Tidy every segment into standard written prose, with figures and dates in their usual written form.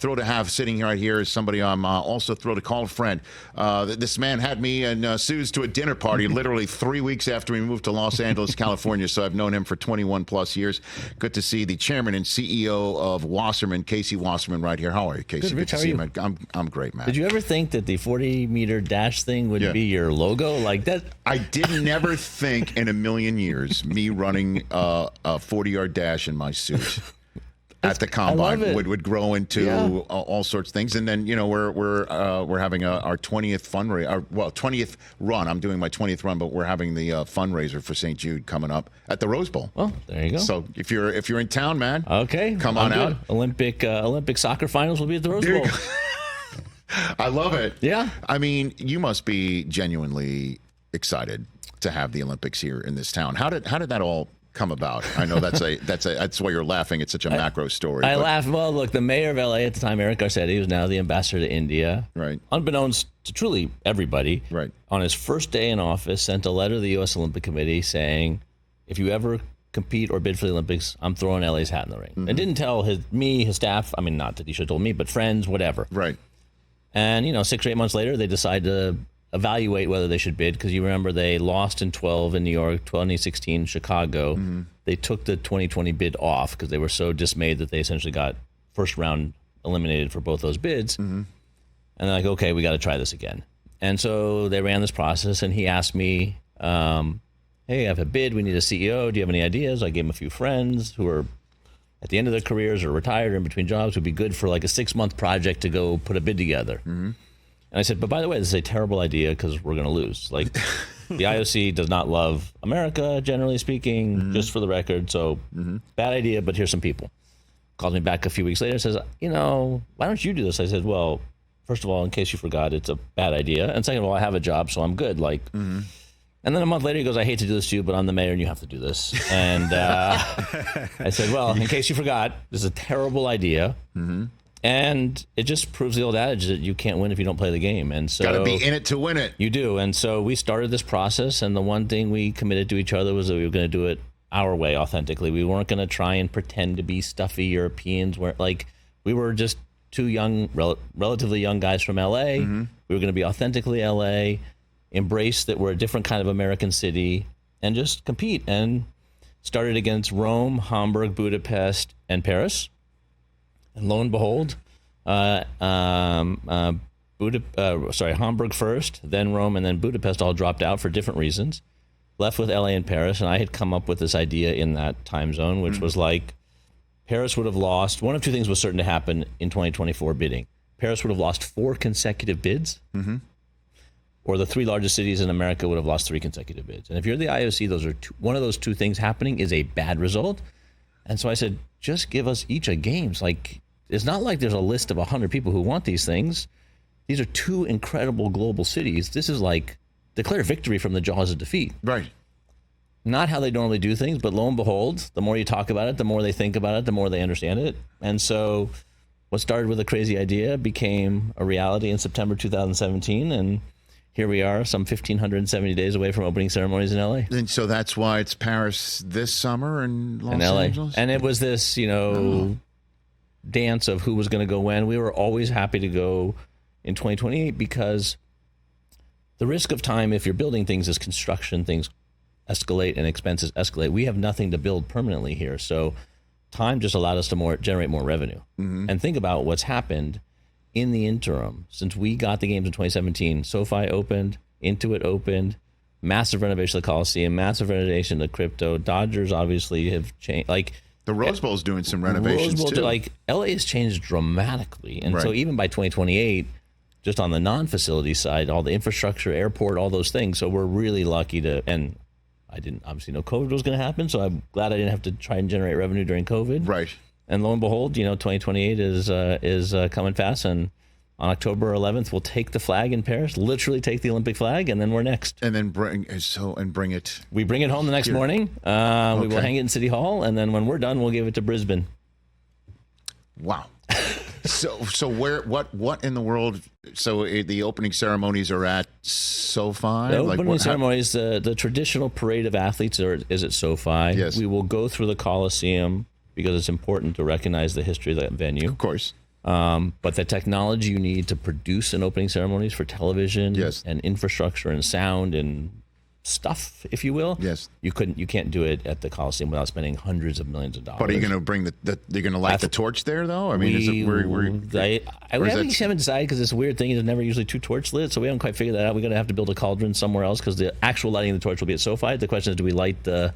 Thrilled to have sitting right here is somebody I'm also thrilled to call a friend. This man had me and Suze to a dinner party literally 3 weeks after we moved to Los Angeles, California. So I've known him for 21 plus years. Good to see the chairman and CEO of Wasserman, Casey Wasserman, right here. How are you, Casey? Good, Rich, to how see are you, man. I'm great, man. Did you ever think that the 40-meter dash thing would be your logo like that? I did never think in a million years me running a 40-yard dash in my suit at the combine would grow into all sorts of things. And then, you know, we're having our 20th fundraiser, 20th run. I'm doing my 20th run, but we're having the fundraiser for St. Jude coming up at the Rose Bowl. Well, there you go. So if you're in town, man, okay, come on out. Olympic soccer finals will be at the Rose Bowl. I love it. Yeah. I mean, you must be genuinely excited to have the Olympics here in this town. How did that all come about? I know that's why you're laughing. It's such a macro story. I laugh. Well, look, the mayor of LA at the time, Eric Garcetti, who's now the ambassador to India, right? Unbeknownst to truly everybody, right? On his first day in office, sent a letter to the U.S. Olympic Committee saying, if you ever compete or bid for the Olympics, I'm throwing LA's hat in the ring. And didn't tell his staff. I mean, not that he should have told me, but friends, whatever. Right. And 6 or 8 months later, they decide to evaluate whether they should bid, because you remember they lost in 12 in New York, 2016 Chicago. They took the 2020 bid off because they were so dismayed that they essentially got first round eliminated for both those bids. And they're like, okay, we got to try this again. And so they ran this process, and he asked me, hey, I have a bid, we need a CEO, do you have any ideas? I gave him a few friends who are at the end of their careers or retired or in between jobs, would be good for like a 6-month project to go put a bid together. And I said, but by the way, this is a terrible idea because we're going to lose. Like, the IOC does not love America, generally speaking, just for the record. So bad idea, but here's some people. Calls me back a few weeks later and says, why don't you do this? I said, well, first of all, in case you forgot, it's a bad idea. And second of all, I have a job, so I'm good. Like, and then a month later, he goes, I hate to do this to you, but I'm the mayor and you have to do this. And I said, well, in case you forgot, this is a terrible idea. And it just proves the old adage that you can't win if you don't play the game. And so, got to be in it to win it. You do. And so we started this process, and the one thing we committed to each other was that we were going to do it our way, authentically. We weren't going to try and pretend to be stuffy Europeans. We were just two young, relatively young guys from LA. We were going to be authentically LA, embrace that we're a different kind of American city, and just compete. And started against Rome, Hamburg, Budapest, and Paris. And lo and behold, Hamburg first, then Rome, and then Budapest all dropped out for different reasons. Left with LA and Paris, and I had come up with this idea in that time zone, which was like, Paris would have lost, one of two things was certain to happen in 2024 bidding. Paris would have lost 4 consecutive bids, or the 3 largest cities in America would have lost 3 consecutive bids. And if you're the IOC, one of those two things happening is a bad result. And so I said, just give us each a games. Like, it's not like there's a list of 100 people who want these things. These are 2 incredible global cities. This is like declare victory from the jaws of defeat. Right. Not how they normally do things, but lo and behold, the more you talk about it, the more they think about it, the more they understand it. And so what started with a crazy idea became a reality in September 2017. And here we are, some 1,570 days away from opening ceremonies in LA. And so that's why it's Paris this summer and Los LA. Angeles? And it was this, dance of who was going to go when. We were always happy to go in 2028 because the risk of time, if you're building things, is construction, things escalate and expenses escalate. We have nothing to build permanently here. So time just allowed us to generate more revenue. And think about what's happened in the interim, since we got the games in 2017, SoFi opened, Intuit opened, massive renovation of the Coliseum, massive renovation of the crypto. Dodgers obviously have changed. Like, the Rose Bowl is doing some renovations too. Like, LA has changed dramatically, and so even by 2028, just on the non-facility side, all the infrastructure, airport, all those things. So we're really lucky to. And I didn't obviously know COVID was going to happen, so I'm glad I didn't have to try and generate revenue during COVID. Right. And lo and behold, 2028 is coming fast, and on October 11th, we'll take the flag in Paris, literally take the Olympic flag, and then we're next. And then bring it. We bring it home the next morning. We will hang it in City Hall, and then when we're done, we'll give it to Brisbane. Wow. So what in the world? So the opening ceremonies are at SoFi. The opening ceremonies, the traditional parade of athletes is at SoFi. Yes. We will go through the Coliseum because it's important to recognize the history of that venue. Of course. But the technology you need to produce an opening ceremonies for television and infrastructure and sound and stuff, if you will, you can't do it at the Coliseum without spending hundreds of millions of dollars. But are you going to bring you're going to light the torch there, though? I mean, we haven't decided, because it's a weird thing. There's never usually two torch lit, so we haven't quite figured that out. We're going to have to build a cauldron somewhere else, because the actual lighting of the torch will be at SoFi. The question is, do we light the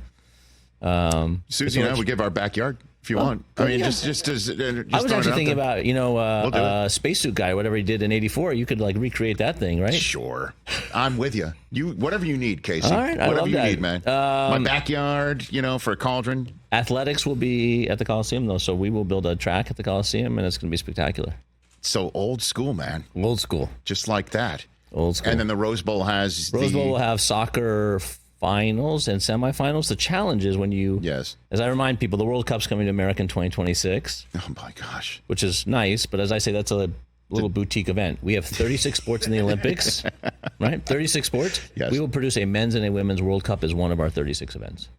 Susie and I would give our backyard if you want. I mean, just I was actually thinking about, spacesuit guy, whatever he did in '84. You could recreate that thing, right? Sure, I'm with you. Whatever you need, Casey. All right, whatever you that. need, man. My backyard, for a cauldron. Athletics will be at the Coliseum, though, so we will build a track at the Coliseum, and it's going to be spectacular. So old school, man. Old school, just like that. Old school. And then the Rose Bowl will have soccer finals and semifinals. The challenge is when you, as I remind people, the World Cup's coming to America in 2026. Oh my gosh. Which is nice, but as I say, that's a little boutique event. We have 36 sports in the Olympics, right? 36 sports. Yes. We will produce a men's and a women's World Cup as one of our 36 events.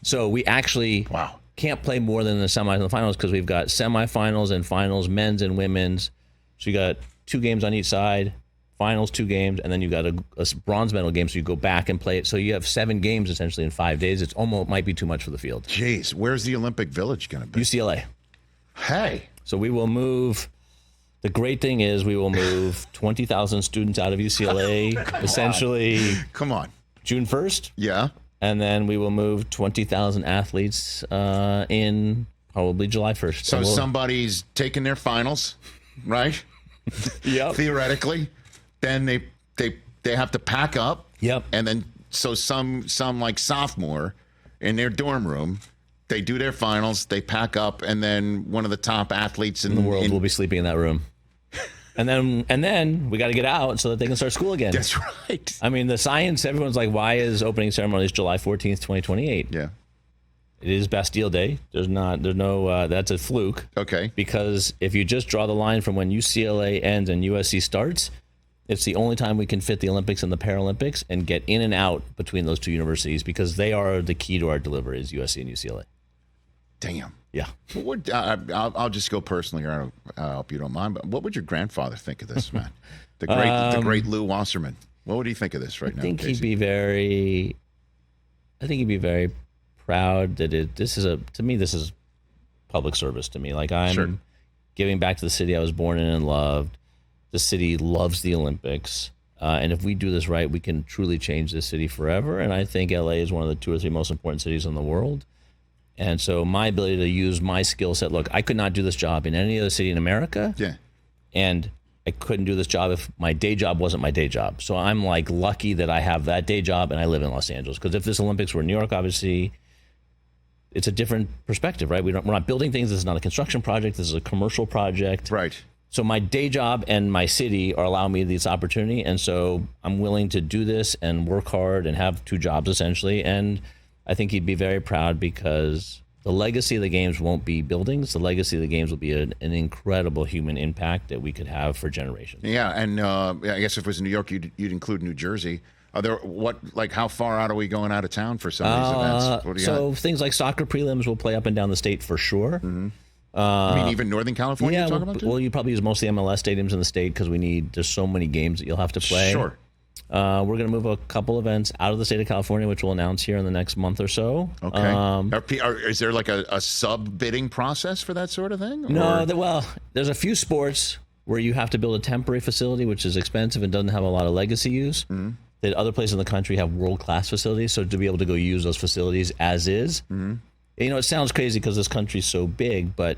So we actually can't play more than the semis and the finals, because we've got semifinals and finals, men's and women's. So you got 2 games on each side. Finals, 2 games, and then you got a bronze medal game, so you go back and play it. So you have 7 games essentially in 5 days. It's almost might be too much for the field. Jeez, where's the Olympic Village going to be? UCLA. Hey. So we will move. The great thing is we will move 20,000 students out of UCLA essentially. Come on. June 1st. Yeah. And then we will move 20,000 athletes in probably July 1st. So somebody's taking their finals, right? Yep. Theoretically. Then they have to pack up. Yep. And then so some like sophomore in their dorm room, they do their finals, they pack up, and then one of the top athletes in the world will be sleeping in that room. And then we got to get out so that they can start school again. That's right. I mean, the science, everyone's like, why is opening ceremony July 14th, 2028? Yeah. It is Bastille Day. There's no, that's a fluke. Okay. Because if you just draw the line from when UCLA ends and USC starts, it's the only time we can fit the Olympics and the Paralympics and get in and out between those 2 universities, because they are the key to our delivery, is USC and UCLA. Damn. Yeah. I'll just go personally here. I hope you don't mind. But what would your grandfather think of this, man? The great Lou Wasserman. What would he think of this right now? I think he'd be very proud that this is public service to me. Like, I'm giving back to the city I was born in and loved. The city loves the Olympics. And if we do this right, we can truly change this city forever. And I think LA is one of the 2 or 3 most important cities in the world. And so my ability to use my skill set, look, I could not do this job in any other city in America. Yeah. And I couldn't do this job if my day job wasn't my day job. So I'm lucky that I have that day job and I live in Los Angeles. Because if this Olympics were in New York, obviously, it's a different perspective, right? We're not building things. This is not a construction project. This is a commercial project. Right. So my day job and my city are allowing me this opportunity. And so I'm willing to do this and work hard and have 2 jobs essentially. And I think he'd be very proud, because the legacy of the games won't be buildings. The legacy of the games will be an incredible human impact that we could have for generations. Yeah. And I guess if it was New York, you'd include New Jersey. Are there how far out are we going out of town for some of these events? What do you got? Things like soccer prelims will play up and down the state for sure. Mm-hmm. I mean, even Northern California you're talking about too? Well, you probably use mostly MLS stadiums in the state, because there's so many games that you'll have to play. Sure. We're going to move a couple events out of the state of California, which we'll announce here in the next month or so. Okay. Is there a sub-bidding process for that sort of thing? No, there's a few sports where you have to build a temporary facility, which is expensive and doesn't have a lot of legacy use. Mm-hmm. That other places in the country have world-class facilities, so to be able to go use those facilities as is. Mm-hmm. It sounds crazy because this country's so big, but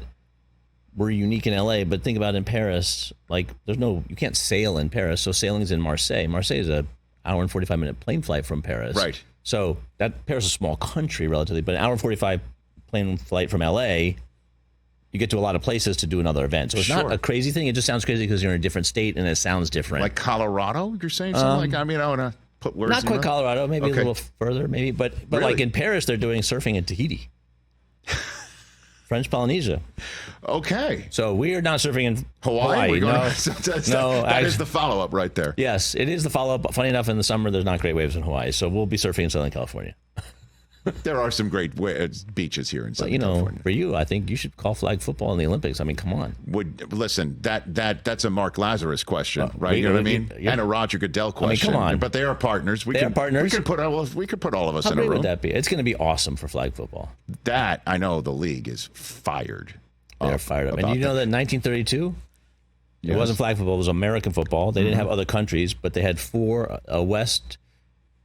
we're unique in LA. But think about in Paris, you can't sail in Paris, so sailing's in Marseille. Marseille is an hour and 45-minute plane flight from Paris. Right. So Paris is a small country relatively, but an hour and 45 plane flight from LA, you get to a lot of places to do another event. So it's not a crazy thing. It just sounds crazy because you're in a different state and it sounds different. Like Colorado, you're saying something I want to put words not quite Colorado, maybe a little further, maybe. But really? Like in Paris, they're doing surfing in Tahiti. French Polynesia. Okay. So we are not surfing in Hawaii. No, that is the follow-up right there. Yes, it is the follow-up. Funny enough, in the summer, there's not great waves in Hawaii. So we'll be surfing in Southern California. There are some great beaches here in Southern But, California. for you, I think you should call flag football in the Olympics. I mean, come on. Listen, that's a Mark Lazarus question, right? You know what I mean? Yeah. And a Roger Goodell question. come on. But they are partners. We could put all of us How in a great room. would that be? It's going to be awesome for flag football. That I know the league is fired. They're fired up. And you know that in 1932, it Yes. wasn't flag football; it was American football. They didn't have other countries, but they had four west,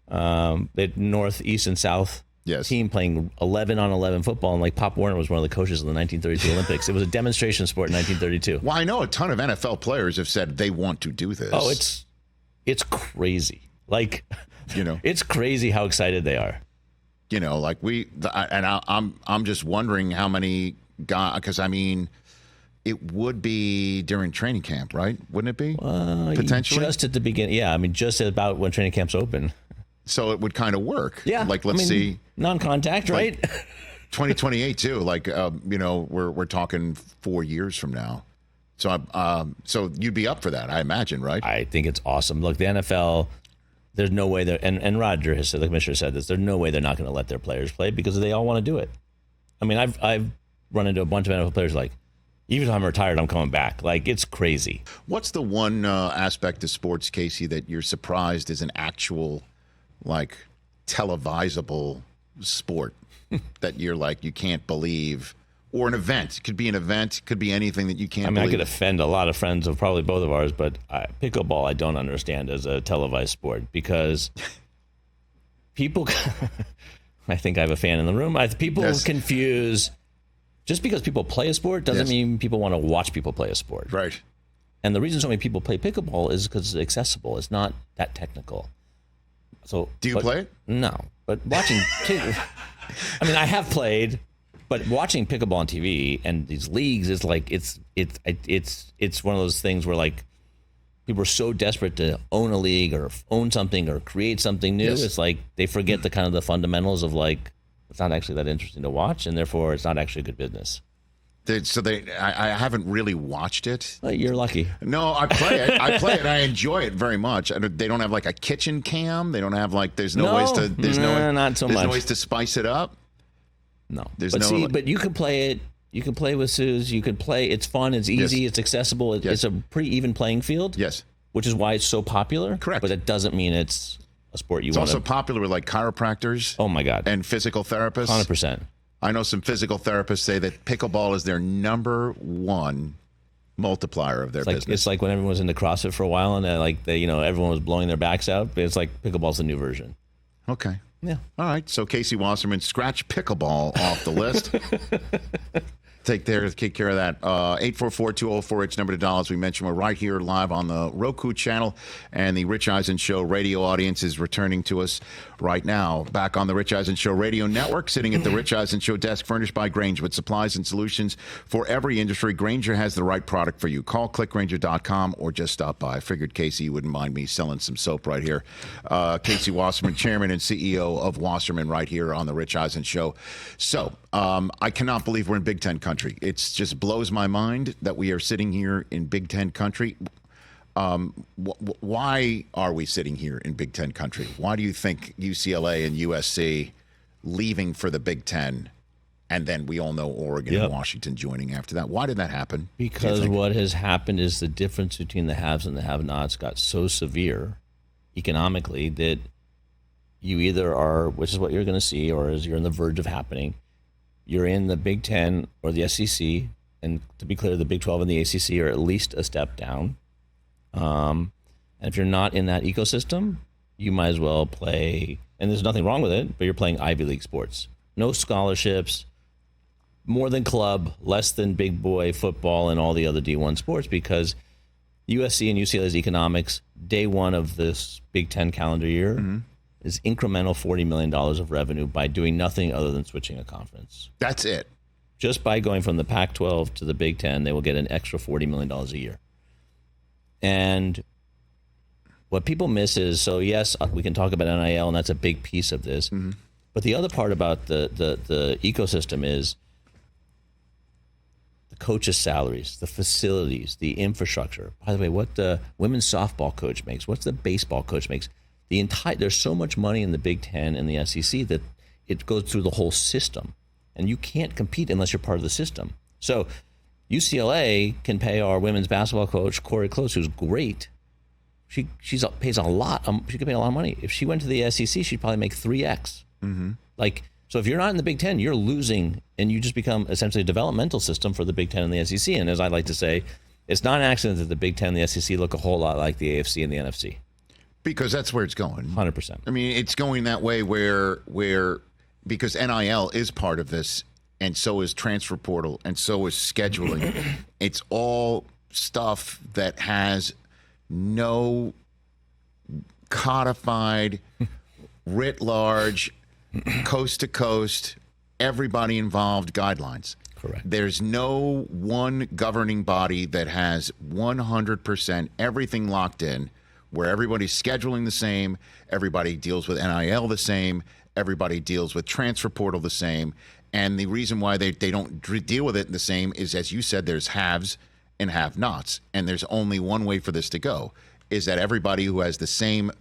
they had north, east, and south. Yes. Team playing 11 on 11 football, and like Pop Warner was one of the coaches of the 1932 Olympics. It was a demonstration sport in 1932. Well, I know a ton of NFL players have said they want to do this. Oh, it's crazy. Like, You know. it's crazy how excited they are. Like I'm just wondering how many guys, because I mean, it would be during training camp, right? Wouldn't it be? Potentially? Just at the beginning. Yeah, I mean, just about when training camp's open. So it would kind of work. Yeah. Like, let's see. Non-contact, right? 2028 too. Like, we're talking 4 years from now. So so you'd be up for that, I imagine, right? I think it's awesome. Look, the NFL, there's no way they're, and Roger has said, the commissioner said this, there's no way they're not going to let their players play because they all want to do it. I mean, I've run into a bunch of NFL players like, even if I'm retired, I'm coming back. Like, it's crazy. What's the one aspect of sports, Casey, that you're surprised is an actual, like, televisable sport that you're like, you can't believe? Or an event. It could be an event. It could be anything that you can't believe. I could offend a lot of friends of probably both of ours, but pickleball I don't understand as a televised sport because people, I think I have a fan in the room. People confuse, just because people play a sport doesn't mean people want to watch people play a sport. Right. And the reason so many people play pickleball is because it's accessible. It's not that technical. So do you play it? No, but watching, I mean, I have played. But watching pickleball on TV and these leagues is like it's one of those things where like people are so desperate to own a league or own something or create something new. Yes. It's like they forget the kind of the fundamentals of like it's not actually that interesting to watch, and therefore it's not actually a good business. I haven't really watched it. Well, you're lucky. No, I play it. I enjoy it very much. They don't have like a kitchen cam. They don't have like there's no ways to spice it up. No, but you can play it. You can play with Suze. You can play. It's fun. It's easy. It's accessible. It's a pretty even playing field. Yes, which is why it's so popular. Correct, but that doesn't mean it's a sport It's also popular with like chiropractors. Oh my God, and physical therapists. 100%. I know some physical therapists say that pickleball is their number one multiplier of their business. It's like when everyone was into CrossFit for a while, and everyone was blowing their backs out. But it's like pickleball's the new version. Okay. Yeah. All right. So Casey Wasserman, scratch pickleball off the list. Take care of that. 844-204-H number to dollars. We mentioned we're right here live on the Roku channel, and the Rich Eisen Show radio audience is returning to us right now. Back on the Rich Eisen Show radio network, sitting at the Rich Eisen Show desk, furnished by Grainger with supplies and solutions for every industry. Grainger has the right product for you. Call clickgrainger.com or just stop by. I figured, Casey, you wouldn't mind me selling some soap right here. Casey Wasserman, chairman and CEO of Wasserman, right here on the Rich Eisen Show. So I cannot believe we're in Big Ten country. It just blows my mind that we are sitting here in Big Ten country. Why are we sitting here in Big Ten country? Why do you think UCLA and USC leaving for the Big Ten, and then we all know Oregon and Washington joining after that? Why did that happen? Because what has happened is the difference between the haves and the have-nots got so severe economically that you either are, which is what you're going to see, or as you're on the verge of happening, you're in the Big Ten or the SEC, and to be clear, the Big 12 and the ACC are at least a step down. And if you're not in that ecosystem, you might as well play, and there's nothing wrong with it, but you're playing Ivy League sports. No scholarships, more than club, less than big boy football and all the other D1 sports, because USC and UCLA's economics, day one of this Big Ten calendar year, is incremental $40 million of revenue by doing nothing other than switching a conference. That's it. Just by going from the Pac-12 to the Big Ten, they will get an extra $40 million a year. And what people miss is, so yes, we can talk about NIL, and that's a big piece of this. But the other part about the ecosystem is the coaches' salaries, the facilities, the infrastructure. By the way, what the women's softball coach makes, what the baseball coach makes. There's so much money in the Big Ten and the SEC that it goes through the whole system, and you can't compete unless you're part of the system. So UCLA can pay our women's basketball coach, Corey Close, who's great. She pays a lot. She could pay a lot of money. If she went to the SEC, she'd probably make 3x. Like, so if you're not in the Big Ten, you're losing, and you just become essentially a developmental system for the Big Ten and the SEC. And as I like to say, it's not an accident that the Big Ten and the SEC look a whole lot like the AFC and the NFC. Because that's where it's going. 100%. I mean, it's going that way where because NIL is part of this, and so is transfer portal, and so is scheduling. It's all stuff that has no codified, writ large, coast to coast, everybody involved guidelines. Correct. There's no one governing body that has 100% everything locked in, where everybody's scheduling the same, everybody deals with NIL the same, everybody deals with transfer portal the same. And the reason why they don't deal with it the same is, as you said, there's haves and have-nots. And there's only one way for this to go, is that everybody who has the same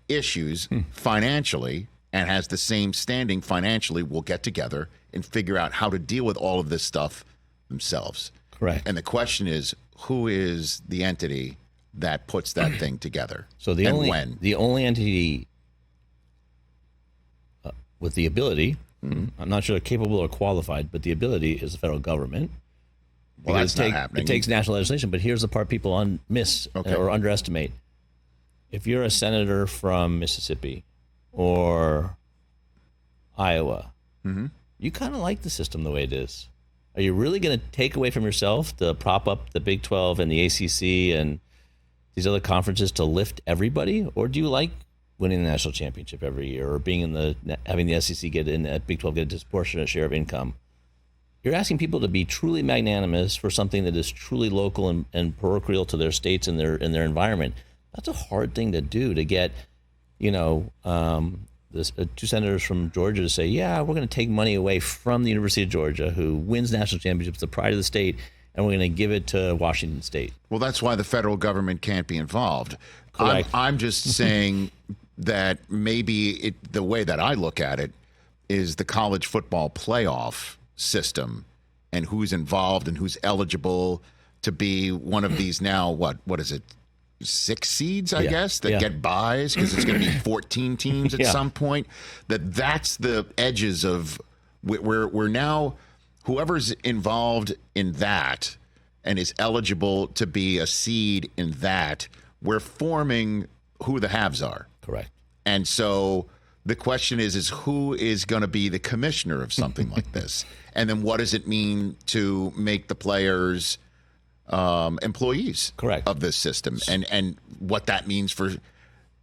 issues financially and has the same standing financially will get together and figure out how to deal with all of this stuff themselves. Correct. And the question is, who is the entity that puts that thing together? So the only entity with the ability, I'm not sure capable or qualified, but the ability is the federal government. Well, that's not happening. It takes national legislation, but here's the part people miss or underestimate. If you're a senator from Mississippi or Iowa, you kind of like the system the way it is. Are you really going to take away from yourself to prop up the Big 12 and the ACC and these other conferences to lift everybody? Or do you like winning the national championship every year, or being having the SEC get in, Big 12 get a disproportionate share of income? You're asking people to be truly magnanimous for something that is truly local and parochial to their states and their environment. That's a hard thing to do, to get, two senators from Georgia to say, yeah, we're going to take money away from the University of Georgia, who wins national championships, the pride of the state, and we're going to give it to Washington State. Well, that's why the federal government can't be involved. Correct. I'm just saying that maybe the way that I look at it is the college football playoff system and who's involved and who's eligible to be one of these now, what is it, 6 seeds, I guess, that get buys, because it's going to be 14 teams at some point. That's the edges of we're now, whoever's involved in that and is eligible to be a seed in that, we're forming who the haves are. Correct. And so the question is who is going to be the commissioner of something like this? And then what does it mean to make the players employees of this system, and what that means for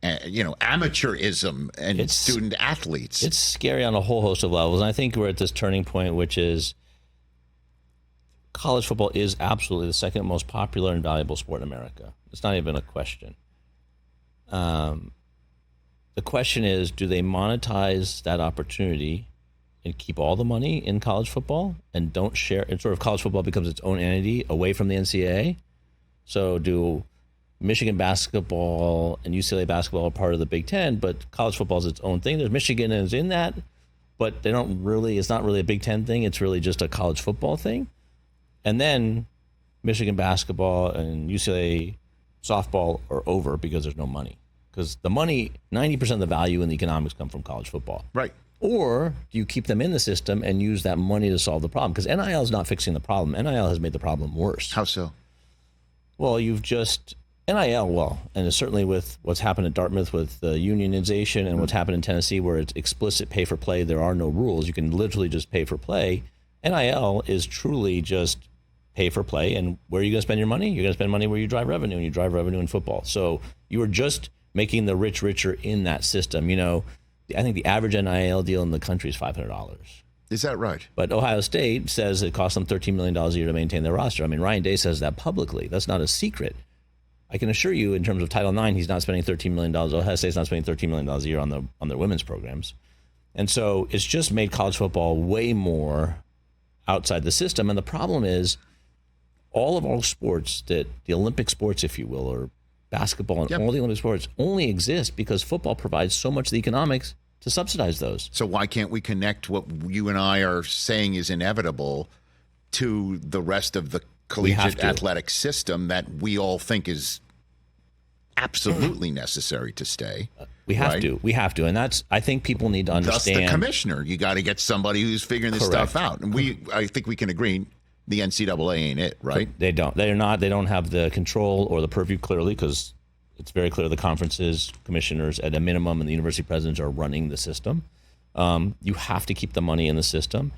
amateurism and student athletes? It's scary on a whole host of levels, and I think we're at this turning point, which is college football is absolutely the second most popular and valuable sport in America. It's not even a question. The question is, do they monetize that opportunity and keep all the money in college football and don't share, and sort of college football becomes its own entity away from the NCAA? So do Michigan basketball and UCLA basketball are part of the Big Ten, but college football is its own thing. There's Michigan is in that, but it's not really a Big Ten thing. It's really just a college football thing. And then Michigan basketball and UCLA softball are over because there's no money. Because the money, 90% of the value and the economics come from college football. Right. Or do you keep them in the system and use that money to solve the problem? Because NIL is not fixing the problem. NIL has made the problem worse. How so? Well, and it's certainly with what's happened at Dartmouth with the unionization and what's happened in Tennessee, where it's explicit pay for play. There are no rules. You can literally just pay for play. NIL is truly just pay for play. And where are you going to spend your money? You're going to spend money where you drive revenue, and you drive revenue in football. So you are just making the rich richer in that system. I think the average NIL deal in the country is $500. Is that right? But Ohio State says it costs them $13 million a year to maintain their roster. I mean, Ryan Day says that publicly. That's not a secret. I can assure you, in terms of Title IX, he's not spending $13 million. Ohio State's not spending $13 million a year on their women's programs. And so it's just made college football way more outside the system. And the problem is all of our sports, that the Olympic sports, if you will, or basketball and all the Olympic sports only exist because football provides so much of the economics to subsidize those. So why can't we connect what you and I are saying is inevitable to the rest of the collegiate athletic system that we all think is absolutely necessary to stay? We have to. And I think people need to understand. Thus the commissioner. You got to get somebody who's figuring this stuff out. And I think we can agree the NCAA ain't it, right? They don't. They're not. They don't have the control or the purview clearly, because it's very clear the conferences, commissioners at a minimum, and the university presidents are running the system. You have to keep the money in the system.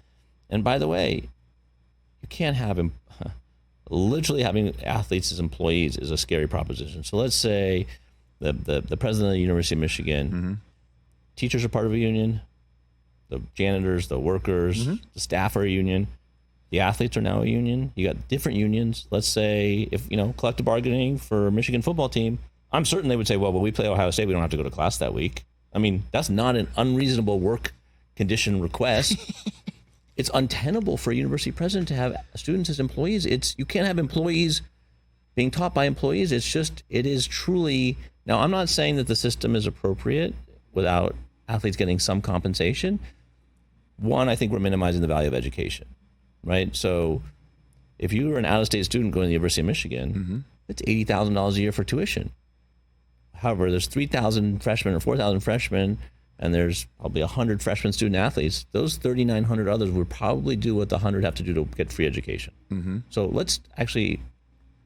And by the way, you can't have literally having athletes as employees is a scary proposition. So let's say the president of the University of Michigan, teachers are part of a union, the janitors, the workers, the staff are a union, the athletes are now a union. You got different unions. Let's say if, collective bargaining for Michigan football team, I'm certain they would say, well, when we play Ohio State, we don't have to go to class that week. I mean, that's not an unreasonable work condition request. It's untenable for a university president to have students as employees. You can't have employees being taught by employees. It is truly. Now, I'm not saying that the system is appropriate without athletes getting some compensation. One, I think we're minimizing the value of education, right? So if you were an out-of-state student going to the University of Michigan, it's $80,000 a year for tuition. However, there's 3,000 freshmen or 4,000 freshmen, and there's probably 100 freshman student athletes. Those 3,900 others would probably do what the 100 have to do to get free education. So let's actually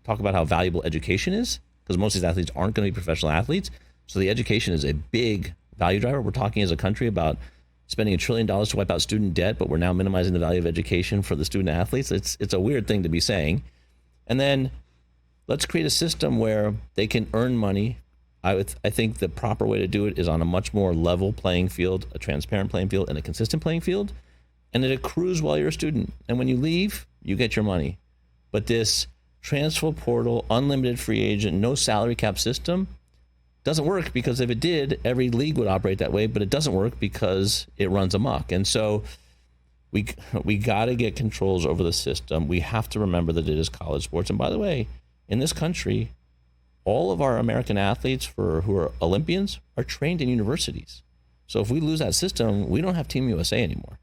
talk about how valuable education is, because most of these athletes aren't going to be professional athletes. So the education is a big value driver. We're talking as a country about spending $1 trillion to wipe out student debt, but we're now minimizing the value of education for the student athletes. It's a weird thing to be saying. And then let's create a system where they can earn money. I think the proper way to do it is on a much more level playing field, a transparent playing field, and a consistent playing field. And it accrues while you're a student. And when you leave, you get your money. But this transfer portal, unlimited free agent, no salary cap system doesn't work, because if it did, every league would operate that way. But it doesn't work because it runs amok. And so we got to get controls over the system. We have to remember that it is college sports. And by the way, in this country, all of our American athletes who are Olympians are trained in universities. So if we lose that system, we don't have Team USA anymore.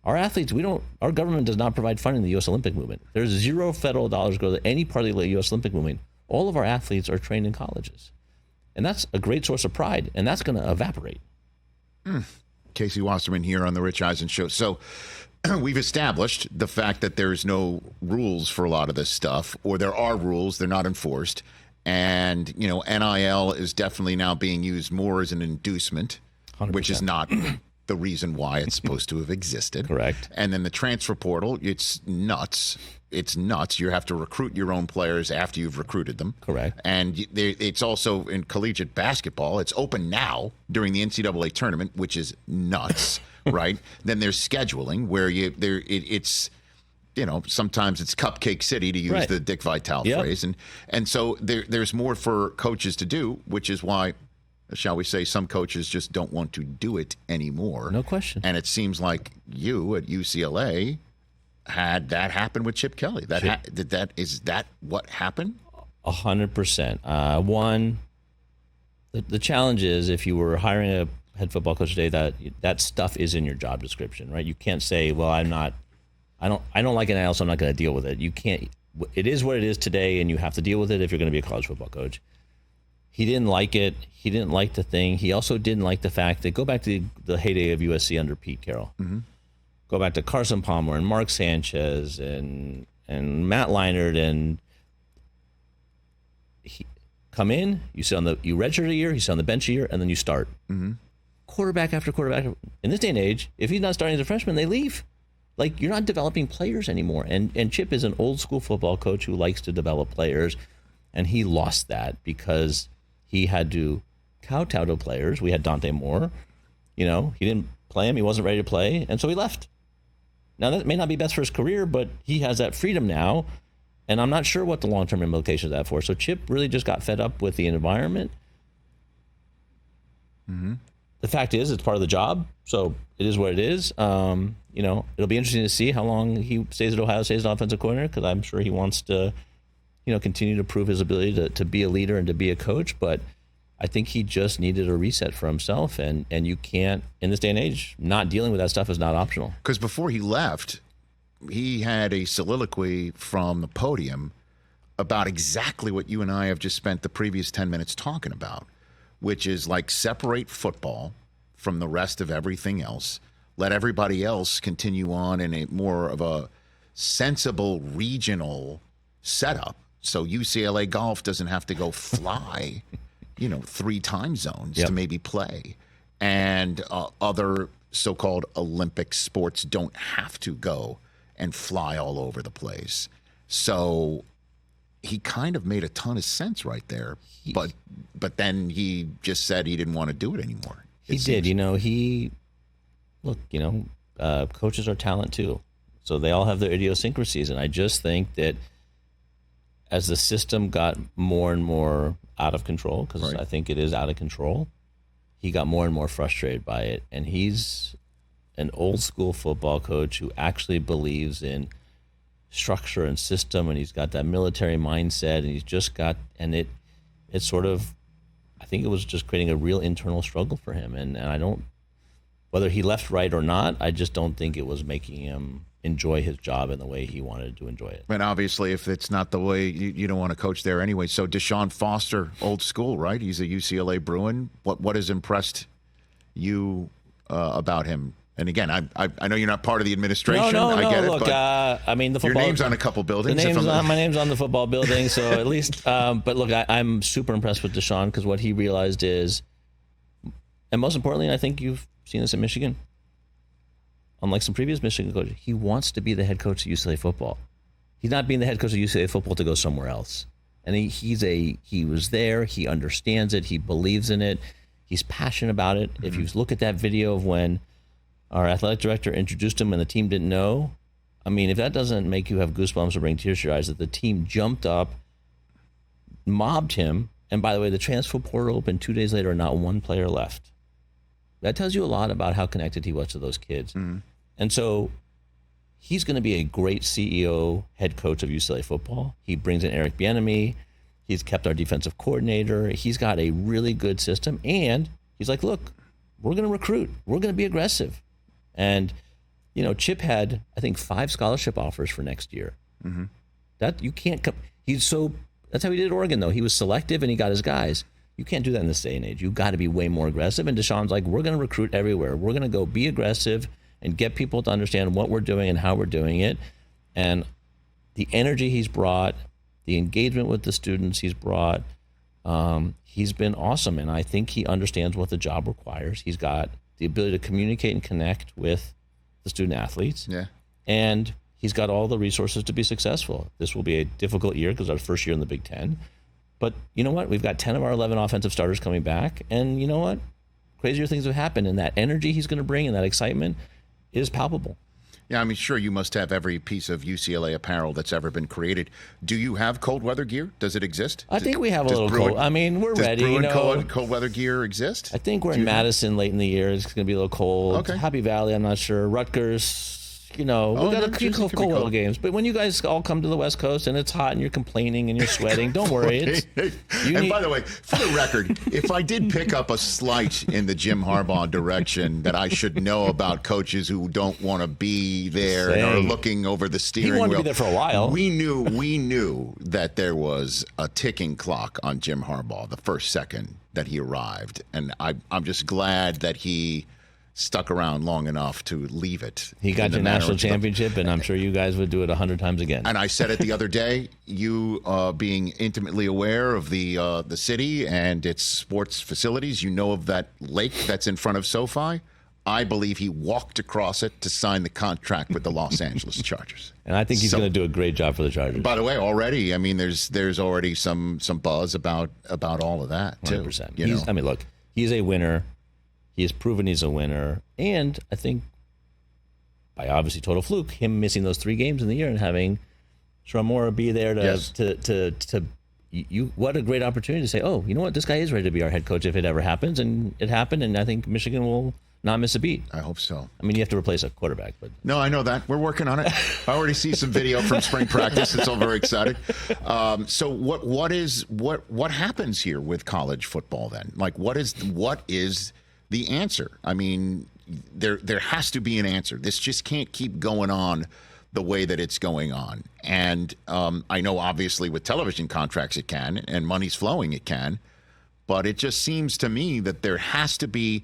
Our athletes, our government does not provide funding to the U.S. Olympic movement. There's zero federal dollars go to any part of the U.S. Olympic movement. All of our athletes are trained in colleges. And that's a great source of pride, and that's going to evaporate. Casey Wasserman here on the Rich Eisen Show. So we've established the fact that there's no rules for a lot of this stuff, or there are rules, they're not enforced. And, NIL is definitely now being used more as an inducement, 100%. Which is not the reason why it's supposed to have existed. Correct. And then the transfer portal, it's nuts. It's nuts. You have to recruit your own players after you've recruited them. Correct. And it's also in collegiate basketball. It's open now during the NCAA tournament, which is nuts, right? Then there's scheduling where it's sometimes it's Cupcake City, to use the Dick Vitale phrase. And so there's more for coaches to do, which is why, shall we say, some coaches just don't want to do it anymore. No question. And it seems like you at UCLA had that happen with Chip Kelly. Is that what happened? 100%. One, the challenge is, if you were hiring a head football coach today, that stuff is in your job description, right? You can't say, well, I don't like NIL, so I'm not going to deal with it. You can't. It is what it is today, and you have to deal with it if you're going to be a college football coach. He didn't like it. He didn't like the thing. He also didn't like the fact that, go back to the heyday of USC under Pete Carroll. Go back to Carson Palmer and Mark Sanchez and Matt Leinart, and come in, you redshirt a year, you sit on the bench a year, and then you start. Quarterback after quarterback. In this day and age, if he's not starting as a freshman, they leave. Like, you're not developing players anymore. And Chip is an old school football coach who likes to develop players, and he lost that because he had to kowtow to players. We had Dante Moore. He didn't play him. He wasn't ready to play, and so he left. Now, that may not be best for his career, but he has that freedom now, and I'm not sure what the long-term implications of that for. So Chip really just got fed up with the environment. The fact is, it's part of the job, so it is what it is. It'll be interesting to see how long he stays at Ohio State as an offensive coordinator, because I'm sure he wants to, continue to prove his ability to be a leader and to be a coach. But I think he just needed a reset for himself, and you can't, in this day and age, not dealing with that stuff is not optional. Because before he left, he had a soliloquy from the podium about exactly what you and I have just spent the previous 10 minutes talking about, which is like separate football from the rest of everything else. Let everybody else continue on in a more of a sensible regional setup. So UCLA golf doesn't have to go fly 3 time zones to maybe play. And other so-called Olympic sports don't have to go and fly all over the place. So he kind of made a ton of sense right there. But then he just said he didn't want to do it anymore. He did. Coaches are talent too. So they all have their idiosyncrasies. And I just think that as the system got more and more out of control, because I think it is out of control, he got more and more frustrated by it. And he's an old school football coach who actually believes in structure and system, and he's got that military mindset, and he's just got, and it's sort of, I think it was just creating a real internal struggle for him. And I don't, whether he left right or not, I just don't think it was making him enjoy his job in the way he wanted to enjoy it. And obviously, if it's not the way, you don't want to coach there anyway. So Deshaun Foster, old school, right? He's a UCLA Bruin. What has impressed you about him? And again, I know you're not part of the administration. No. I get it. Look, but I mean, the football. Your name's on a couple buildings. My name's on the football building, so at least. But look, I'm super impressed with Deshaun, because what he realized is, and most importantly, I think you've seen this in Michigan. Unlike some previous Michigan coaches, he wants to be the head coach of UCLA football. He's not being the head coach of UCLA football to go somewhere else. And he was there. He understands it. He believes in it. He's passionate about it. Mm-hmm. If you look at that video of when our athletic director introduced him and the team didn't know, I mean, if that doesn't make you have goosebumps or bring tears to your eyes, that the team jumped up, mobbed him, and by the way, the transfer portal opened 2 days later and not one player left. That tells you a lot about how connected he was to those kids. Mm-hmm. And so he's going to be a great CEO, head coach of UCLA football. He brings in Eric Bieniemy. He's kept our defensive coordinator. He's got a really good system. And he's like, look, we're going to recruit. We're going to be aggressive. And, Chip had, I think, 5 scholarship offers for next year. Mm-hmm. That you can't come. That's how he did at Oregon, though. He was selective and he got his guys. You can't do that in this day and age. You've got to be way more aggressive. And Deshaun's like, we're going to recruit everywhere. We're going to go be aggressive and get people to understand what we're doing and how we're doing it. And the energy he's brought, the engagement with the students he's brought, he's been awesome. And I think he understands what the job requires. He's got the ability to communicate and connect with the student athletes. Yeah. And he's got all the resources to be successful. This will be a difficult year because our first year in the Big Ten. But you know what? We've got 10 of our 11 offensive starters coming back. And you know what? Crazier things have happened. And that energy he's going to bring and that excitement is palpable. Yeah, I mean, sure, you must have every piece of UCLA apparel that's ever been created. Do you have cold weather gear? Does it exist? I think we have a little cold. I mean, we're ready. Does Bruin cold weather gear exist? I think we're in Madison late in the year. It's going to be a little cold. Okay. Happy Valley, I'm not sure. Rutgers, we've got a few cold little games. But when you guys all come to the West Coast and it's hot and you're complaining and you're sweating, don't worry. By the way, for the record, if I did pick up a slight in the Jim Harbaugh direction that I should know about coaches who don't want to be there and are looking over the steering wheel. He wanted to be there for a while. We knew that there was a ticking clock on Jim Harbaugh the first second that he arrived. And I'm just glad that he stuck around long enough to leave it. He got your national championship, and I'm sure you guys would do it 100 times again. And I said it the other day, you being intimately aware of the city and its sports facilities, you know of that lake that's in front of SoFi. I believe he walked across it to sign the contract with the Los Angeles Chargers. And I think he's going to do a great job for the Chargers. By the way, already, I mean, there's already some buzz about all of that, too. 100%. I mean, look, he's a winner. He has proven he's a winner. And I think, by obviously total fluke, him missing those 3 games in the year and having Shamora be there what a great opportunity to say, oh, you know what, this guy is ready to be our head coach if it ever happens. And it happened, and I think Michigan will not miss a beat. I hope so. I mean, you have to replace a quarterback, but no, I know that. We're working on it. I already see some video from spring practice. It's all very exciting. So what happens here with college football then? Like, what is the answer? I mean, there has to be an answer. This just can't keep going on the way that it's going on. And I know obviously with television contracts it can, and money's flowing it can, but it just seems to me that there has to be.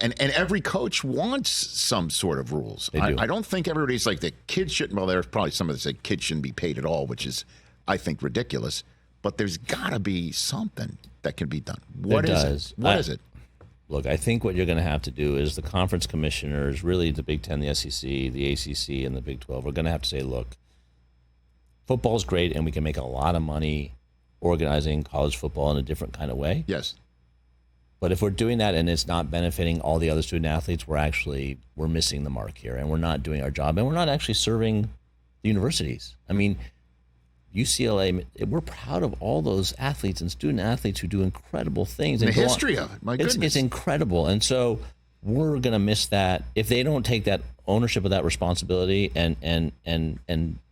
And every coach wants some sort of rules. I don't think everybody's like the kids shouldn't. Well, there's probably some that say kids shouldn't be paid at all, which is, I think, ridiculous. But there's got to be something that can be done. What is it? Look, I think what you're going to have to do is the conference commissioners, really the Big Ten, the SEC, the ACC, and the Big 12, are going to have to say, look, football's great, and we can make a lot of money organizing college football in a different kind of way. Yes. But if we're doing that and it's not benefiting all the other student athletes, we're missing the mark here, and we're not doing our job, and we're not actually serving the universities. I mean, UCLA, we're proud of all those athletes and student athletes who do incredible things. And the history of it, my goodness. It's incredible. And so we're going to miss that. If they don't take that ownership of that responsibility and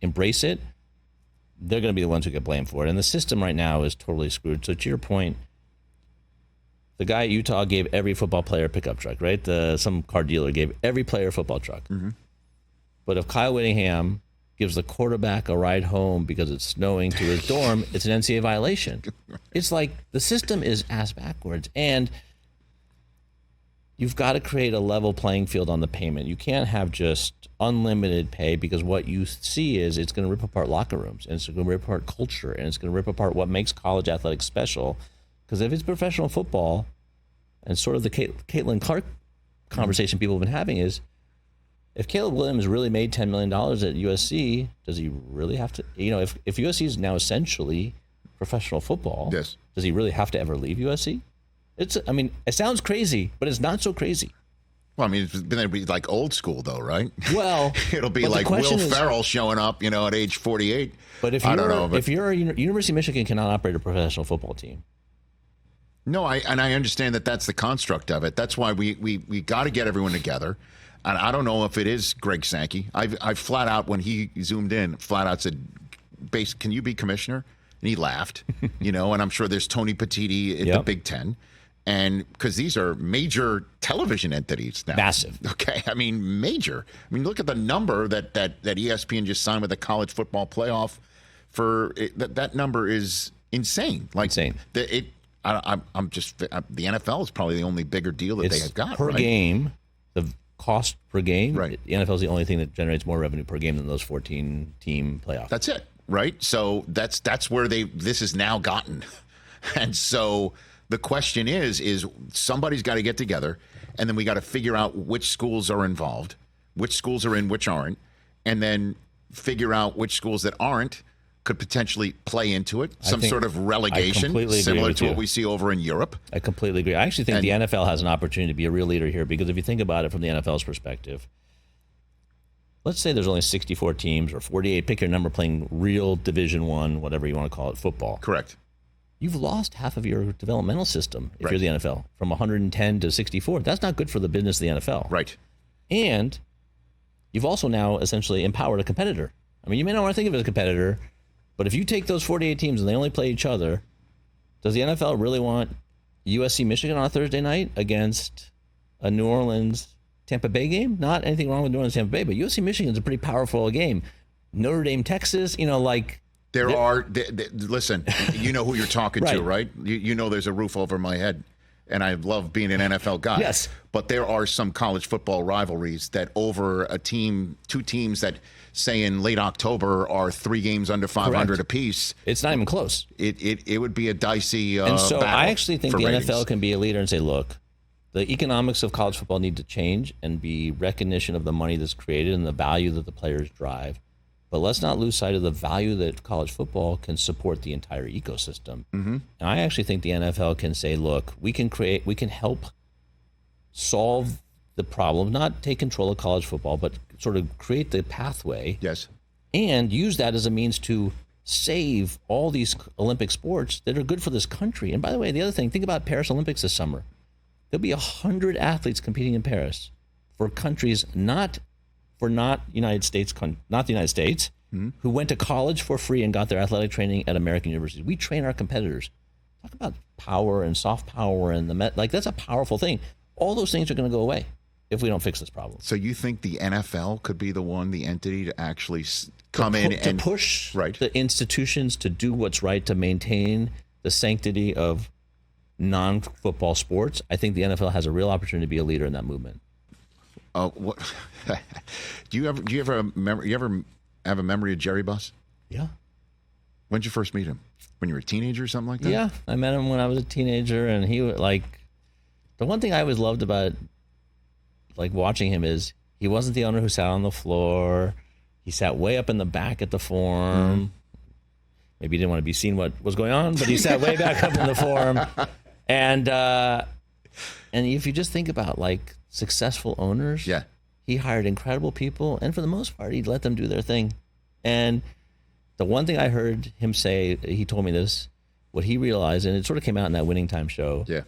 embrace it, they're going to be the ones who get blamed for it. And the system right now is totally screwed. So to your point, the guy at Utah gave every football player a pickup truck, right? Some car dealer gave every player a football truck. Mm-hmm. But if Kyle Whittingham gives the quarterback a ride home because it's snowing to his dorm, it's an NCAA violation. It's like the system is ass backwards. And you've got to create a level playing field on the payment. You can't have just unlimited pay, because what you see is it's going to rip apart locker rooms, and it's going to rip apart culture, and it's going to rip apart what makes college athletics special. Because if it's professional football, and sort of the Caitlin Clark conversation people have been having is, if Caleb Williams really made $10 million at USC, does he really have to, if USC is now essentially professional football, yes, does he really have to ever leave USC? It sounds crazy, but it's not so crazy. Well, I mean, it's going to be like old school, though, right? Well, it'll be like Will Ferrell showing up, at age 48. But if University of Michigan cannot operate a professional football team. No, I understand that that's the construct of it. That's why we got to get everyone together. And I don't know if it is Greg Sankey. I flat out, when he zoomed in, flat out said, can you be commissioner? And he laughed, and I'm sure there's Tony Petitti at the Big Ten. And because these are major television entities now. Massive. Okay. I mean, major. I mean, look at the number that ESPN just signed with the college football playoff for it, that number is insane. Like, insane. The NFL is probably the only bigger deal that they have got. Per game, the cost per game, right. The NFL is the only thing that generates more revenue per game than those 14-team playoffs. That's it, right? So that's where this has now gotten. And so the question is somebody's got to get together, and then we got to figure out which schools are involved, which schools are in, which aren't, and then figure out which schools that aren't could potentially play into it. Some sort of relegation, similar to what we see over in Europe. I completely agree. I actually think the NFL has an opportunity to be a real leader here, because if you think about it from the NFL's perspective, let's say there's only 64 teams or 48, pick your number, playing real Division I, whatever you want to call it, football. Correct. You've lost half of your developmental system if you're the NFL, from 110 to 64. That's not good for the business of the NFL. Right. And you've also now essentially empowered a competitor. I mean, you may not want to think of it as a competitor, but if you take those 48 teams and they only play each other, does the NFL really want USC Michigan on a Thursday night against a New Orleans Tampa Bay game? Not anything wrong with New Orleans Tampa Bay, but USC Michigan is a pretty powerful game. Notre Dame Texas, listen, you know who you're talking to, right? You know there's a roof over my head, and I love being an NFL guy. Yes. But there are some college football rivalries that over two teams that, say in late October, are 3 games under 500 apiece. It's not even close. It would be a dicey and so battle. I actually think the ratings. NFL can be a leader and say, look, the economics of college football need to change and be recognition of the money that's created and the value that the players drive. But let's not lose sight of the value that college football can support the entire ecosystem. Mm-hmm. And I actually think the NFL can say, look, we can help solve the problem, not take control of college football, but sort of create the pathway. Yes. And use that as a means to save all these Olympic sports that are good for this country. And by the way, the other thing, think about Paris Olympics this summer. there'll be 100 athletes competing in Paris for countries not United States, not the United States, who went to college for free and got their athletic training at American universities. We train our competitors. Talk about power and soft power and that's a powerful thing. All those things are going to go away if we don't fix this problem. So you think the NFL could be the entity to actually come in and push right. the institutions to do what's right to maintain the sanctity of non-football sports? I think the NFL has a real opportunity to be a leader in that movement. What do you ever have a memory of Jerry Buss? Yeah. When did you first meet him? When you were a teenager or something like that? Yeah, I met him when I was a teenager, and he was the one thing I always loved about watching him is he wasn't the owner who sat on the floor. He sat way up in the back at the forum. Maybe he didn't want to be seen what was going on, but he sat way back up in the forum. And if you just think about successful owners, yeah, he hired incredible people, and for the most part, he'd let them do their thing. And the one thing I heard him say, he told me this, what he realized, and it sort of came out in that Winning Time show. Yeah.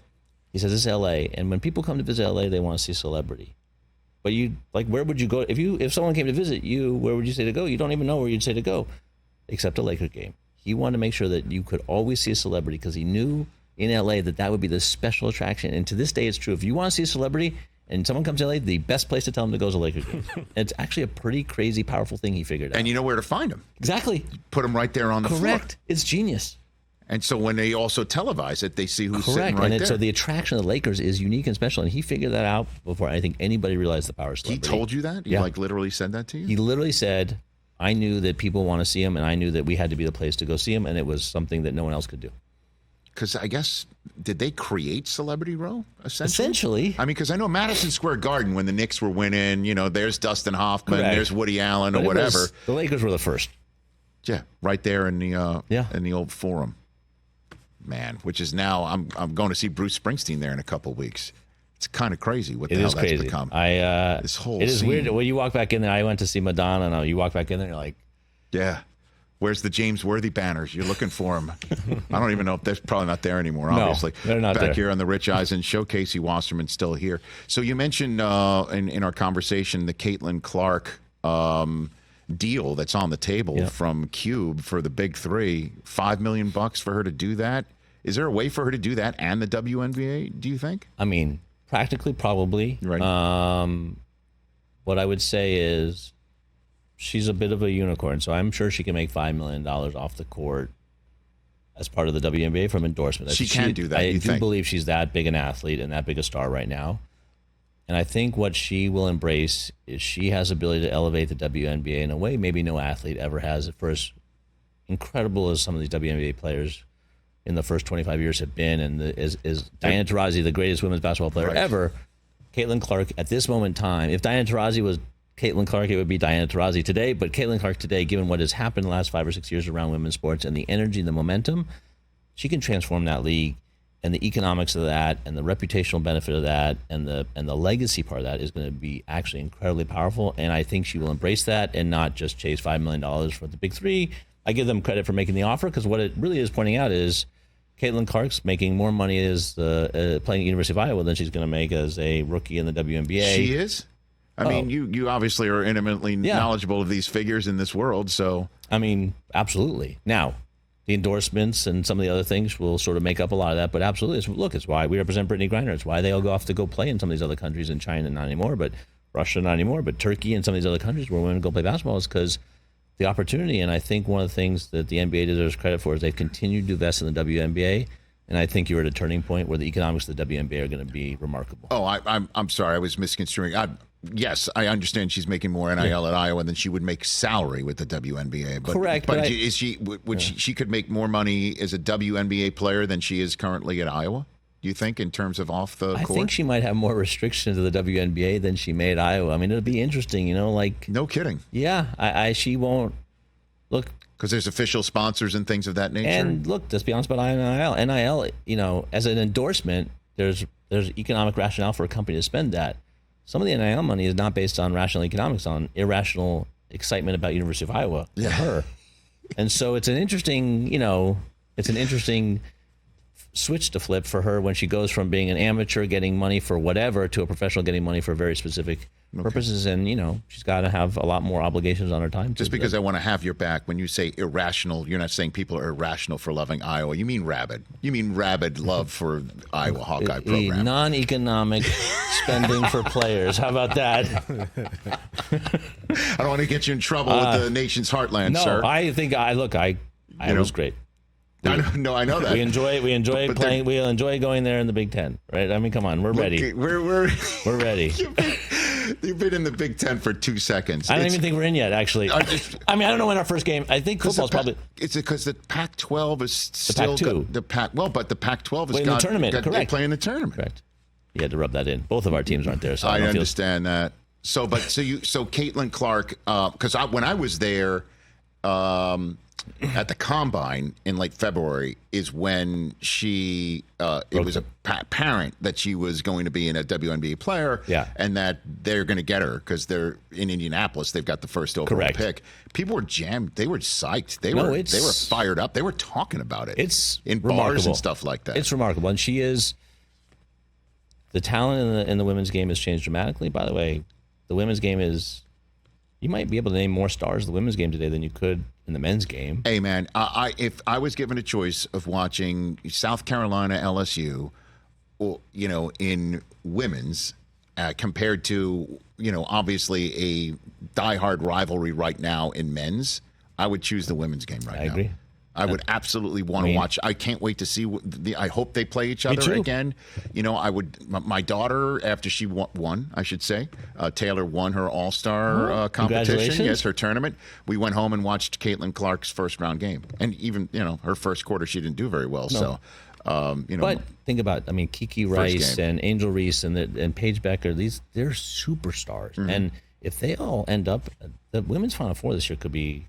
He says, this is LA, and when people come to visit LA, they want to see a celebrity. But where would you go? If someone came to visit you, where would you say to go? You don't even know where you'd say to go, except a Laker game. He wanted to make sure that you could always see a celebrity because he knew in LA that would be the special attraction. And to this day, it's true. If you want to see a celebrity and someone comes to LA, the best place to tell them to go is a Laker game. And it's actually a pretty crazy, powerful thing he figured out. And you know where to find them. Exactly. Put them right there on the floor. Correct. It's genius. And so when they also televise it, they see who's sitting right there. So the attraction of the Lakers is unique and special. And he figured that out before I think anybody realized the power of celebrity. He told you that? He literally said that to you? He literally said, I knew that people want to see him, and I knew that we had to be the place to go see him, and it was something that no one else could do. Because I guess, did they create Celebrity Row, essentially? Essentially. I mean, because I know Madison Square Garden, when the Knicks were winning, there's Dustin Hoffman, there's Woody Allen, or whatever. The Lakers were the first. Yeah, right there in the old Forum. Man, which is now, I'm going to see Bruce Springsteen there in a couple of weeks. It's kind of crazy what the hell that's become. This whole It is scene. weird. When you walk back in there, I went to see Madonna, and you walk back in there, and you're like, yeah. Where's the James Worthy banners? You're looking for them. I don't even know if they're probably not there anymore, obviously. No, they're not back there. Here on the Rich Eisen Show, Casey Wasserman still here. So you mentioned in our conversation the Caitlin Clark deal that's on the table from Cube for the big three. $5 million for her to do that. Is there a way for her to do that and the WNBA, do you think? I mean, practically, probably. Right. What I would say is she's a bit of a unicorn, so I'm sure she can make $5 million off the court as part of the WNBA from endorsement. She can do that, I do believe she's that big an athlete and that big a star right now. And I think what she will embrace is she has the ability to elevate the WNBA in a way maybe no athlete ever has. For as incredible as some of these WNBA players in the first 25 years have been, and is Diana Taurasi the greatest women's basketball player ever, Caitlin Clark at this moment in time, if Diana Taurasi was Caitlin Clark, it would be Diana Taurasi today, but Caitlin Clark today, given what has happened in the last 5 or 6 years around women's sports and the energy and the momentum, she can transform that league, and the economics of that and the reputational benefit of that and the legacy part of that is going to be actually incredibly powerful, and I think she will embrace that and not just chase $5 million for the big three. I give them credit for making the offer because what it really is pointing out is Caitlin Clark's making more money as playing at University of Iowa than she's going to make as a rookie in the WNBA. She is? I mean, you obviously are intimately knowledgeable of these figures in this world, so... I mean, absolutely. Now, the endorsements and some of the other things will sort of make up a lot of that, but absolutely. It's why we represent Brittany Griner. It's why they all go off to go play in some of these other countries, in China not anymore, but Russia not anymore, but Turkey and some of these other countries where women go play basketball is because the opportunity. And I think one of the things that the NBA deserves credit for is they've continued to invest in the WNBA. And I think you're at a turning point where the economics of the WNBA are going to be remarkable. Oh, I'm sorry. I was misconstruing. Yes, I understand she's making more NIL at Iowa than she would make salary with the WNBA. But, correct. But is she? She could make more money as a WNBA player than she is currently at Iowa? Do you think, in terms of off the court? I think she might have more restrictions to the WNBA than she may at Iowa. I mean, it'll be interesting, No kidding. Yeah, she won't look. Because there's official sponsors and things of that nature. And look, let's be honest about NIL. NIL, as an endorsement, there's economic rationale for a company to spend that. Some of the NIL money is not based on rational economics, on irrational excitement about University of Iowa for her. And so it's an interesting, switch to flip for her when she goes from being an amateur getting money for whatever to a professional getting money for very specific purposes. And, she's got to have a lot more obligations on her time. Just because I want to have your back, when you say irrational, you're not saying people are irrational for loving Iowa. You mean rabid. You mean rabid love for Iowa Hawkeye program. Non-economic spending for players. How about that? I don't want to get you in trouble with the nation's heartland, sir. No, I think, I was great. I know that. We enjoy playing. We enjoy going there in the Big Ten, right? I mean, come on, we're ready. We're ready. You've been in the Big Ten for 2 seconds. I don't even think we're in yet, actually. I don't know when our first game. I think football's probably. It's because the Pac-12 is still the Pac-2. But the Pac-12 is in the tournament. Correct. They play in the tournament. Correct. You had to rub that in. Both of our teams aren't there, so I understand that. So Caitlin Clark, because when I was there. At the combine in late February is when she it was apparent that she was going to be a WNBA player, and that they're going to get her because they're in Indianapolis. They've got the first overall pick. People were jammed. They were psyched. They were fired up. They were talking about it. It's in remarkable. Bars and stuff like that. It's remarkable, and she is. The talent in the women's game has changed dramatically. By the way, the women's game is. You might be able to name more stars in the women's game today than you could in the men's game. Hey, man, if I was given a choice of watching South Carolina LSU, or, in women's, compared to, obviously a diehard rivalry right now in men's, I would choose the women's game right now. I agree. I would absolutely want to watch. I can't wait to see. I hope they play each other again. I would. My daughter, after she won, I should say, Taylor won her All-Star competition. Yes, her tournament. We went home and watched Caitlin Clark's first round game, and even her first quarter, she didn't do very well. No. So, But think about, Kiki Rice and Angel Reese and Paige Becker. They're superstars, and if they all end up, the women's Final Four this year could be.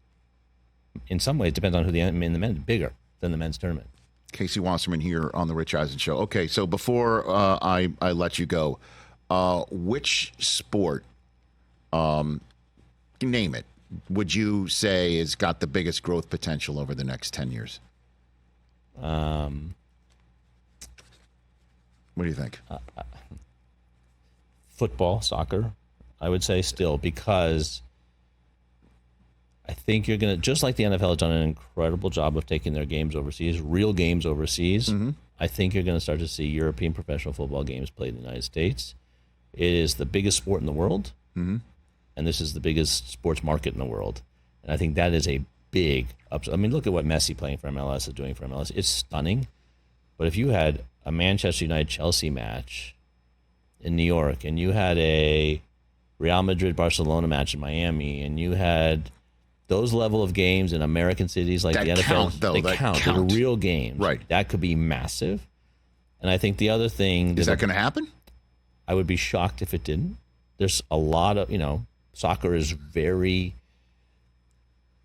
In some ways, depends on who the men bigger than the men's tournament. Casey Wasserman here on the Rich Eisen Show. Okay, so before I let you go, which sport, name it, would you say has got the biggest growth potential over the next 10 years? What do you think? Football, soccer, I would say still, because I think you're going to, just like the NFL has done an incredible job of taking their games overseas, real games overseas, I think you're going to start to see European professional football games played in the United States. It is the biggest sport in the world, and this is the biggest sports market in the world. And I think that is a big upside. Look at what Messi playing for MLS is doing for MLS. It's stunning. But if you had a Manchester United-Chelsea match in New York, and you had a Real Madrid-Barcelona match in Miami, and you had those level of games in American cities like the NFL, they count. They're real games. Right. That could be massive. And I think the other thing... Is that going to happen? I would be shocked if it didn't. There's a lot of, soccer is very...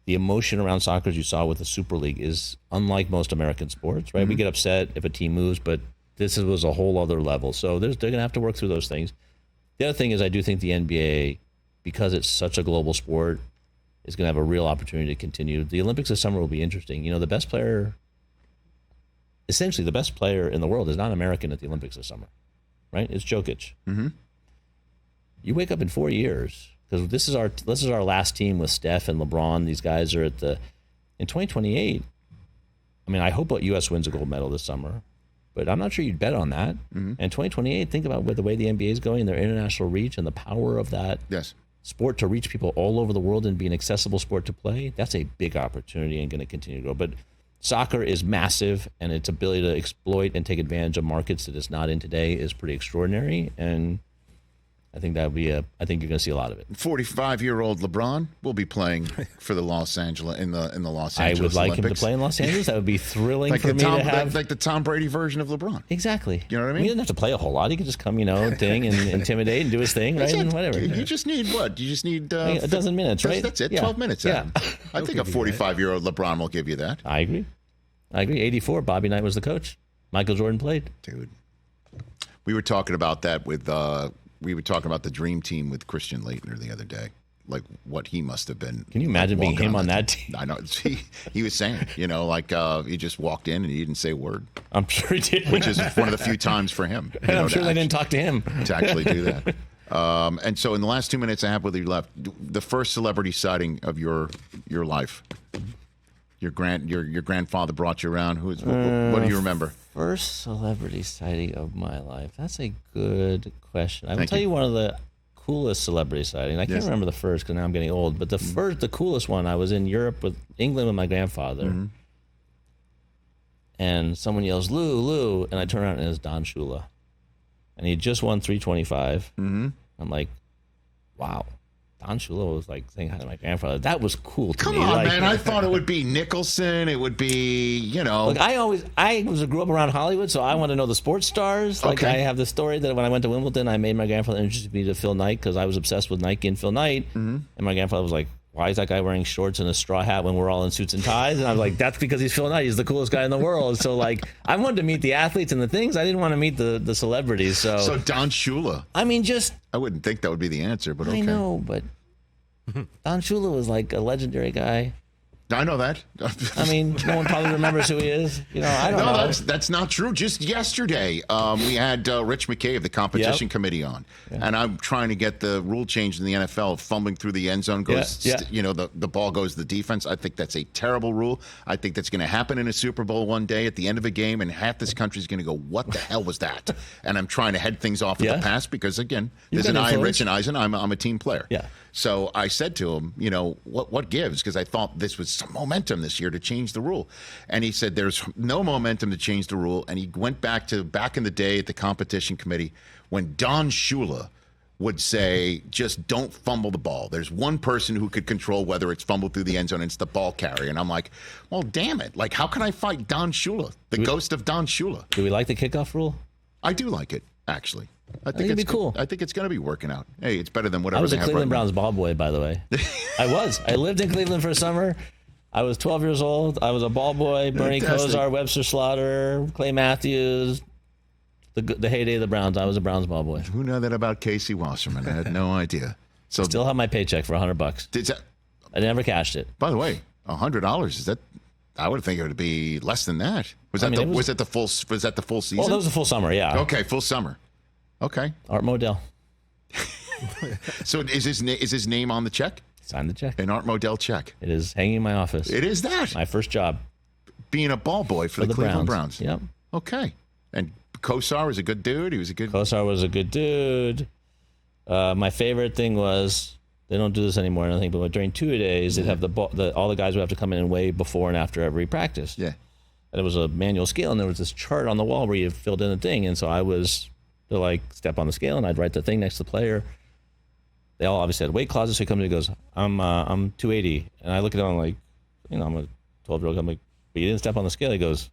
The emotion around soccer, as you saw with the Super League, is unlike most American sports, right? We get upset if a team moves, but this was a whole other level. So they're going to have to work through those things. The other thing is I do think the NBA, because it's such a global sport, is going to have a real opportunity to continue. The Olympics this summer will be interesting. The best player, essentially the best player in the world is not American at the Olympics this summer, right? It's Jokic. You wake up in 4 years, because this is our last team with Steph and LeBron. These guys are in 2028. I hope U.S. wins a gold medal this summer, but I'm not sure you'd bet on that. And 2028, think about the way the NBA is going, their international reach and the power of that. Yes. Sport to reach people all over the world and be an accessible sport to play, that's a big opportunity and going to continue to grow. But soccer is massive, and its ability to exploit and take advantage of markets that it's not in today is pretty extraordinary. And I think I think you're going to see a lot of it. 45-year-old LeBron will be playing for the Los Angeles in the Los Angeles I would like Olympics. him to play in Los Angeles. That would be thrilling for me to have. Like the Tom Brady version of LeBron. Exactly. You know what I mean? He doesn't have to play a whole lot. He could just come, and intimidate and do his thing, right? And whatever. You just need what? You just need a dozen minutes, right? That's it. Yeah. 12 minutes. Yeah. I think a 45-year-old LeBron will give you that. I agree. 84. Bobby Knight was the coach. Michael Jordan played. Dude, we were talking about that with. We were talking about the dream team with Christian Laettner the other day. like what he must have been. Can you imagine being him on that team? I know. He was saying, like he just walked in and he didn't say a word. I'm sure he did. Which is one of the few times for him. I'm sure they didn't talk to him. To actually do that. And so in the last 2 minutes I have with you left, the first celebrity sighting of your life. Your grandfather brought you around. What do you remember? First celebrity sighting of my life. That's a good question. I will tell you one of the coolest celebrity sightings. I can't remember the first because now I'm getting old. But the coolest one, I was in Europe with England with my grandfather, and someone yells "Lou, Lou," and I turn around and it's Don Shula, and he just won 325. I'm like, wow. Don Shula was like saying hi to my grandfather. That was cool to me. Come on, man. I thought it would be Nicholson. It would be, Look, I grew up around Hollywood, so I want to know the sports stars. Like, I have the story that when I went to Wimbledon, I made my grandfather introduce me to Phil Knight because I was obsessed with Nike and Phil Knight. And my grandfather was like, why is that guy wearing shorts and a straw hat when we're all in suits and ties? And I was like, that's because he's Phil Knight. He's the coolest guy in the world. So, like, I wanted to meet the athletes and the things. I didn't want to meet the celebrities. So Don Shula. I mean, I wouldn't think that would be the answer, but okay. I know, but Don Shula was like a legendary guy. I know that. I mean, no one probably remembers who he is. I don't know. No, that's not true. Just yesterday, we had Rich McCabe, the competition committee, on, and I'm trying to get the rule change in the NFL. Fumbling through the end zone goes, the ball goes to the defense. I think that's a terrible rule. I think that's going to happen in a Super Bowl one day at the end of a game, and half this country is going to go, "What the hell was that?" And I'm trying to head things off with the pass because, again, there's an I in Rich and Eisen. I'm a team player. Yeah. So I said to him, what gives? Because I thought this was some momentum this year to change the rule. And he said there's no momentum to change the rule. And he went back in the day at the competition committee when Don Shula would say, just don't fumble the ball. There's one person who could control whether it's fumbled through the end zone, and it's the ball carrier. And I'm like, well, damn it. Like, how can I fight Don Shula, the ghost of Don Shula? Do we like the kickoff rule? I do like it, actually. I think it'd be cool. I think it's going to be working out. Hey, it's better than whatever. I was a Cleveland Browns ball boy, by the way. I was. I lived in Cleveland for a summer. I was 12 years old. I was a ball boy. Bernie Kosar, Webster Slaughter, Clay Matthews. The heyday of the Browns. I was a Browns ball boy. Who knew that about Casey Wasserman? I had no idea. So still have my paycheck for $100. I never cashed it. By the way, $100 is that? I would think it would be less than that. Was that the full season? Well, that was a full summer. Yeah. Okay, full summer. Okay. Art Modell. So is his name on the check? Sign the check. An Art Modell check. It is hanging in my office. It is that. My first job. Being a ball boy for the Cleveland Browns. Yep. Okay. And Kosar was a good dude. Kosar was a good dude. My favorite thing was, they don't do this anymore, I don't think, but during two-a-days, they'd have all the guys would have to come in and weigh before and after every practice. Yeah. And it was a manual scale, and there was this chart on the wall where you filled in a thing, and so they're like, step on the scale, and I'd write the thing next to the player. They all obviously had weight closets, so he comes in and goes, I'm 280. And I look at him, I'm like, I'm a 12-year-old. I'm like, but you didn't step on the scale. He goes,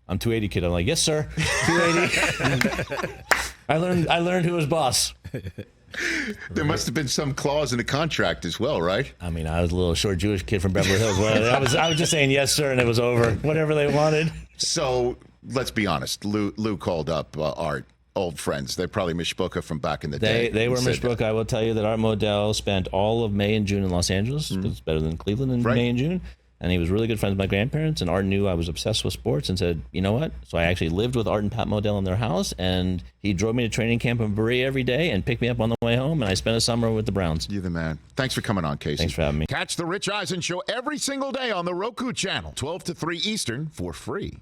I'm 280, kid. I'm like, yes, sir, 280. I learned who was boss. There must have been some clause in the contract as well, right? I mean, I was a little short Jewish kid from Beverly Hills. I was just saying yes, sir, and it was over. Whatever they wanted. So let's be honest. Lou called up Art. Old friends. They're probably Mishbucha from back in the day. They were Mishbucha. I will tell you that Art Modell spent all of May and June in Los Angeles, because it's better than Cleveland in May and June. And he was really good friends with my grandparents, and Art knew I was obsessed with sports and said, you know what? So I actually lived with Art and Pat Modell in their house, and he drove me to training camp in Berea every day and picked me up on the way home, and I spent a summer with the Browns. You're the man. Thanks for coming on, Casey. Thanks for having me. Catch the Rich Eisen Show every single day on the Roku channel, 12 to 3 Eastern, for free.